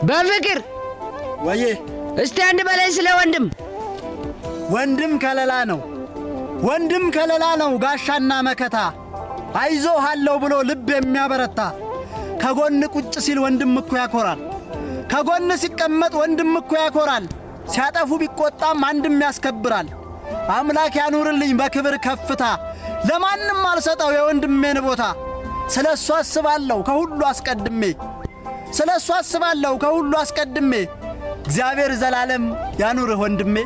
በፍቅር ወዬ እስቲ አንድ በላይ ስለ ወንድም ወንድም ከለላ ነው ጋሻና መከታ አይዞህ አለው ብሎ ልብ የሚያበረታ ከጎን ቁጭ ሲል ወንድም እኮ ያኮራል ከጎን ሲቀመጥ ወንድም እኮ ያኮራል ሲያጠፉ ቢቆጣም አንድም ያስከብራል አምላክ ያኑርልኝ በክብር ከፍታ ለማንም አልሰጠው የወንድሜን ቦታ ስለሱ አስባለሁ ከሁሉ አስቀድሜ እግዚአብሔር ዘላለም ያኑርህ ወንድሜ